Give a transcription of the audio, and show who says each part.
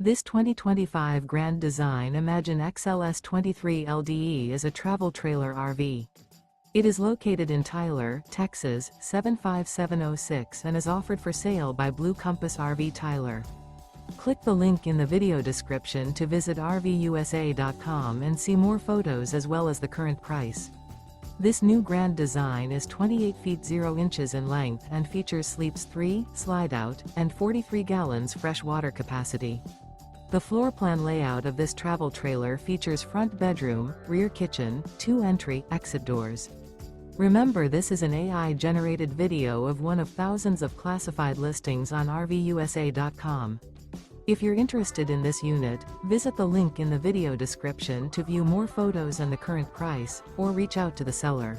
Speaker 1: This 2025 Grand Design Imagine XLS 23 LDE is a travel trailer RV. It is located in Tyler, Texas, 75706 and is offered for sale by Blue Compass RV Tyler. Click the link in the video description to visit RVUSA.com and see more photos as well as the current price. This new Grand Design is 28 feet 0 inches in length and features sleeps 3, slide-out, and 43 gallons fresh water capacity. The floor plan layout of this travel trailer features front bedroom, rear kitchen, 2 entry/exit doors. Remember, this is an AI-generated video of one of thousands of classified listings on RVUSA.com. If you're interested in this unit, visit the link in the video description to view more photos and the current price, or reach out to the seller.